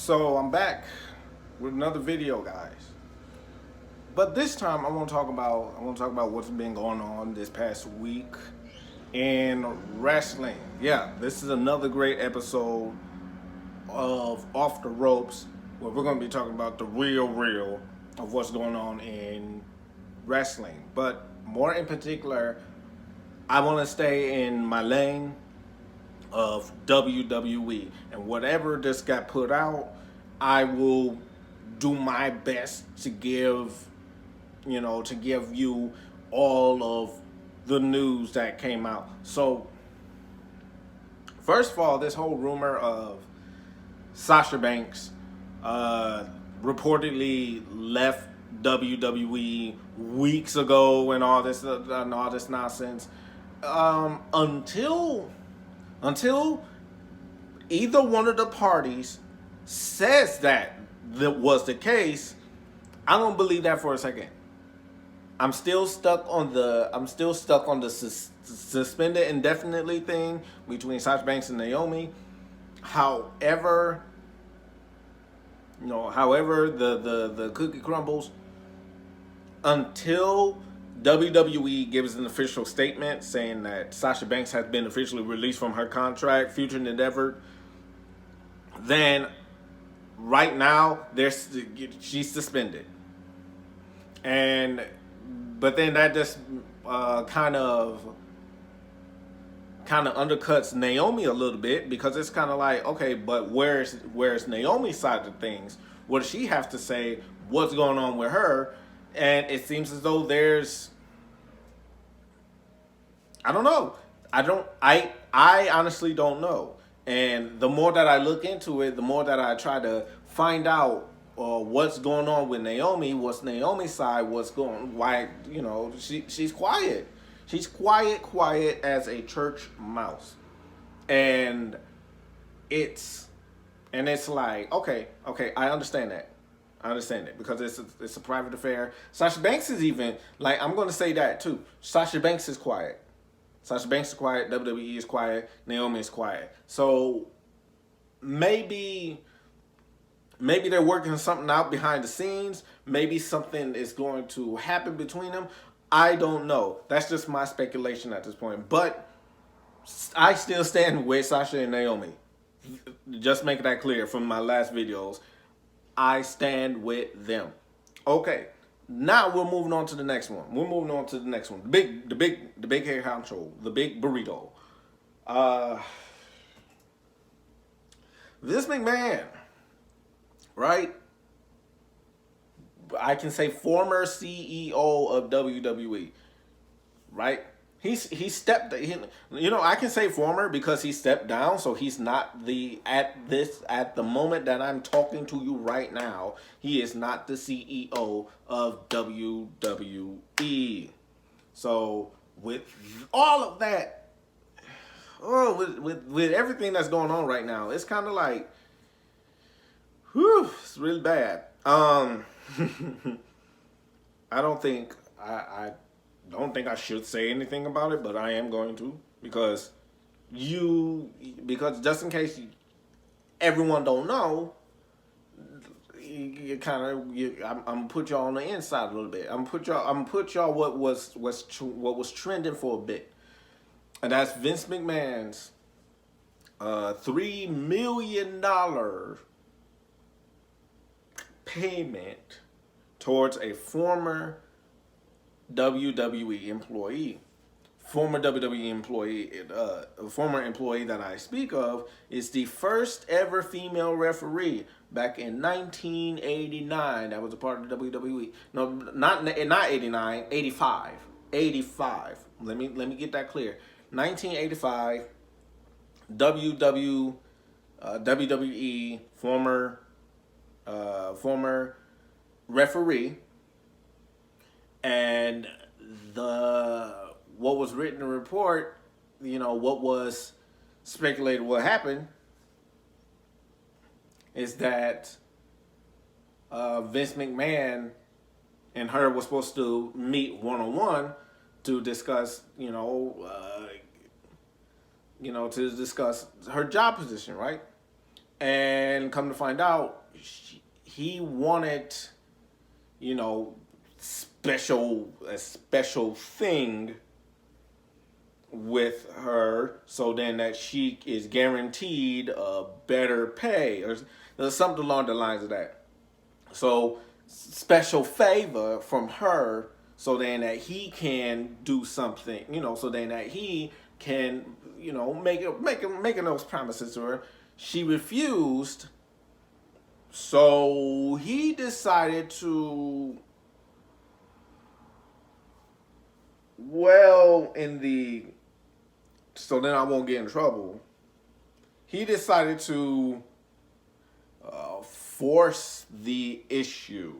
So I'm back with another video, guys. But this time I want to talk about what's been going on this past week in wrestling. Yeah, this is another great episode of Off the Ropes, where we're going to be talking about the real of what's going on in wrestling. But more in particular, I want to stay in my lane of WWE, and whatever just got put out, I will do my best to give you all of the news that came out. So first of all, this whole rumor of Sasha Banks reportedly left WWE weeks ago and all this nonsense. Until either one of the parties says that was the case, I don't believe that for a second. I'm still stuck on the suspended indefinitely thing between Sasha Banks and Naomi. However, the cookie crumbles, until WWE gives an official statement saying that Sasha Banks has been officially released from her contract, future endeavor, then right now she's suspended. But then that just kind of undercuts Naomi a little bit, because it's kind of like, okay, but where's Naomi's side of things? What does she have to say? What's going on with her? And it seems as though I don't know. I honestly don't know. And the more that I look into it, the more that I try to find out what's going on with Naomi, what's Naomi's side, why, she's quiet. She's quiet as a church mouse. And it's like, okay, I understand that. Because it's a private affair. Sasha Banks is even, like, I'm going to say that too. Sasha Banks is quiet. WWE is quiet. Naomi is quiet. So maybe they're working something out behind the scenes. Maybe something is going to happen between them. I don't know. That's just my speculation at this point. But I still stand with Sasha and Naomi. Just make that clear from my last videos. I stand with them. Okay. Now we're moving on to the next one. The big hair honcho, the big burrito. This McMahon, right? I can say former CEO of WWE, right? He stepped. I can say former because he stepped down, so he's not at the moment that I'm talking to you right now. He is not the CEO of WWE. So with all of that, with everything that's going on right now, it's kind of like, whew, it's really bad. I don't think I don't think I should say anything about it, but I am going to, because just in case everyone don't know, I'm gonna put y'all on the inside a little bit. I'm gonna put y'all what was trending for a bit, and that's Vince McMahon's $3 million payment towards a former WWE employee. Former WWE employee, a former employee that I speak of, is the first ever female referee back in 1989. That was a part of the WWE. No, not 89, 85. 85. Let me get that clear. 1985, WWE former referee. And what was written in the report, what was speculated what happened, is that Vince McMahon and her was supposed to meet one-on-one to discuss, to discuss her job position, right? And come to find out, he wanted, you know, a special thing with her, so then that she is guaranteed a better pay or something along the lines of that. So special favor from her, so then that he can do something, so then that he can, making those promises to her. She refused, so he decided to, well, so then I won't get in trouble. He decided to force the issue.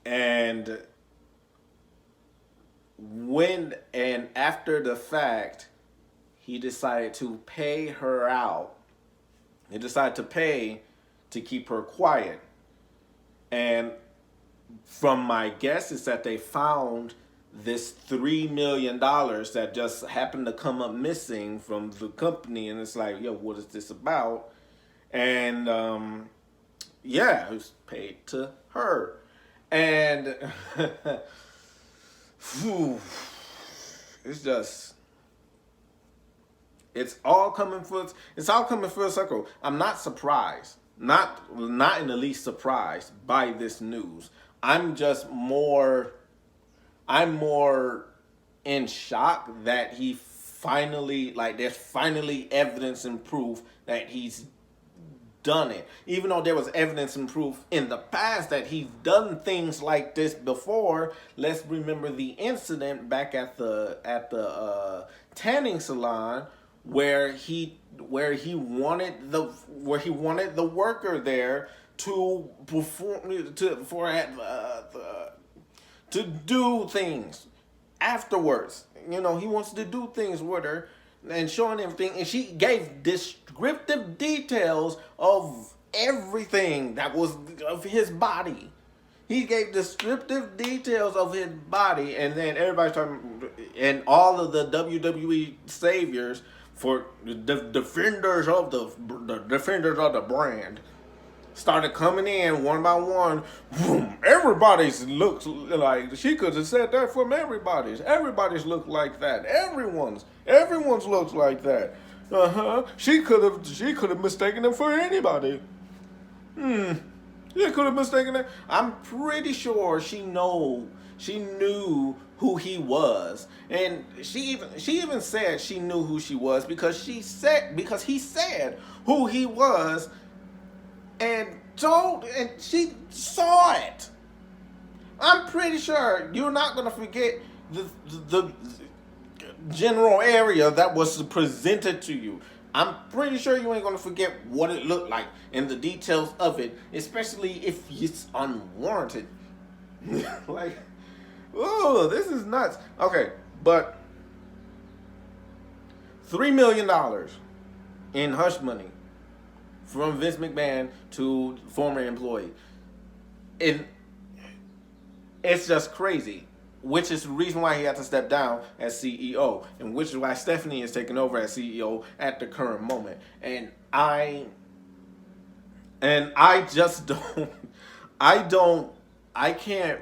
And after the fact, he decided to pay her out. He decided to pay to keep her quiet. And from my guess is that they found this $3 million that just happened to come up missing from the company, and it's like, yo, what is this about? And yeah, it was paid to her. And it's all coming full circle. I'm not surprised, not in the least surprised by this news. I'm more in shock that he finally, there's finally evidence and proof that he's done it. Even though there was evidence and proof in the past that he's done things like this before. Let's remember the incident back at the tanning salon where he wanted the worker there to perform to do things afterwards. He wants to do things with her and showing everything, and she gave descriptive details of everything that was of his body. He gave descriptive details of his body, and then everybody's talking, and all of the WWE saviors for the defenders of the brand started coming in one by one. Boom, everybody's looks like, she could have said that from everybody's. Everybody's look like that. Everyone's looks like that. She could have mistaken them for anybody. She could have mistaken them. I'm pretty sure she knew who he was, and she even said she knew who she was because he said who he was. And she saw it. I'm pretty sure you're not gonna forget the general area that was presented to you. I'm pretty sure you ain't gonna forget what it looked like and the details of it, especially if it's unwarranted. Like, oh, this is nuts. Okay, but $3 million in hush money from Vince McMahon to former employee. It's just crazy, which is the reason why he had to step down as CEO, and which is why Stephanie is taking over as CEO at the current moment. And I just don't, I can't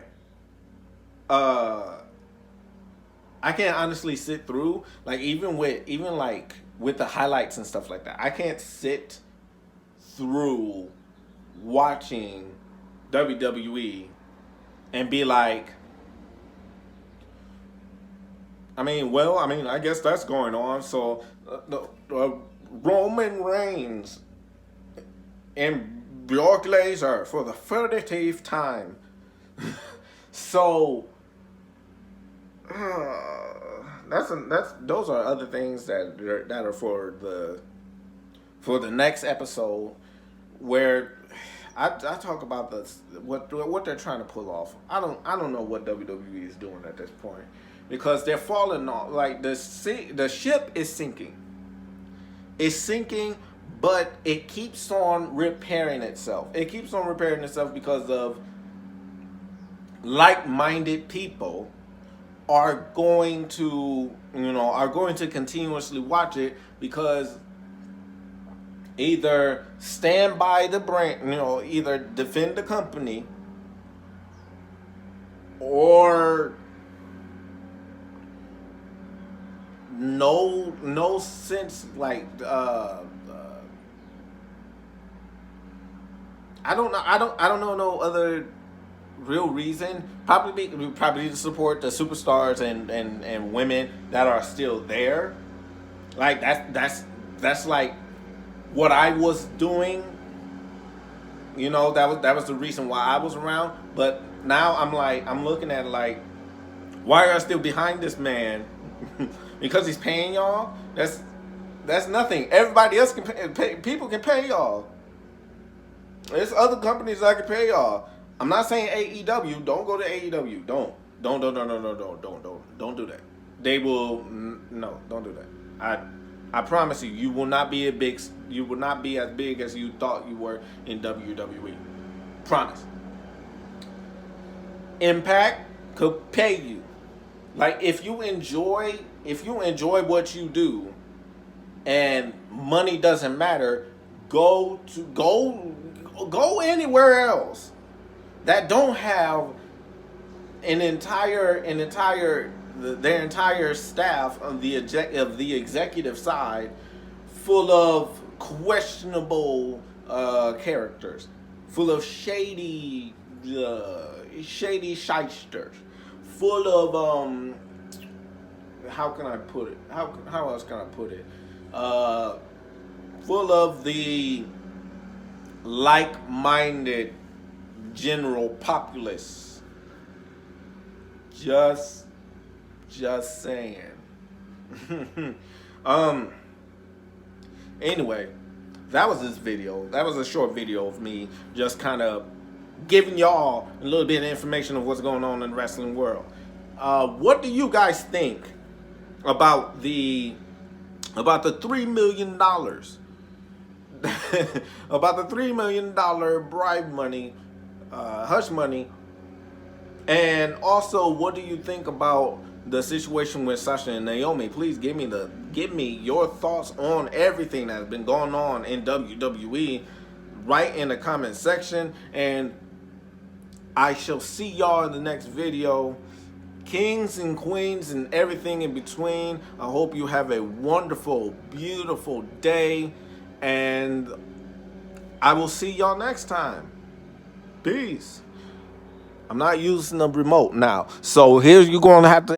honestly sit through, even with the highlights and stuff like that. I can't sit through watching WWE and be like, I guess that's going on. So Roman Reigns and Brock Lesnar for the 30th time. So those are other things that are for the next episode, where I talk about what they're trying to pull off. I don't know what WWE is doing at this point, because they're falling off. The ship is sinking. It's sinking, but it keeps on repairing itself. It keeps on repairing itself because of like-minded people are going to continuously watch it, because Either stand by the brand, either defend the company, or no sense, like I don't know no other real reason. Probably to support the superstars and women that are still there. Like that's like what I was doing. That was the reason why I was around. But now I'm looking at it like, why are I still behind this man? Because he's paying y'all. That's nothing. Everybody else can pay. People can pay y'all. There's other companies that can pay y'all. I'm not saying AEW. Don't go to AEW. Don't do that. They will no. Don't do that. I promise you, you will not be You will not be as big as you thought you were in WWE. Promise. Impact could pay you. Like if you enjoy what you do, and money doesn't matter, go anywhere else that don't have their entire staff of the executive side full of questionable characters, full of shady shysters, full of how can I put it? How else can I put it? Full of the like-minded general populace. Just saying. Anyway, that was this video. That was a short video of me just kind of giving y'all a little bit of information of what's going on in the wrestling world. What do you guys think about the $3 million about the $3 million bribe money, hush money? And also, what do you think about the situation with Sasha and Naomi? Please give me your thoughts on everything that's been going on in WWE right in the comment section. And I shall see y'all in the next video. Kings and queens and everything in between, I hope you have a wonderful, beautiful day. And I will see y'all next time. Peace. I'm not using the remote now. So here's you going to have to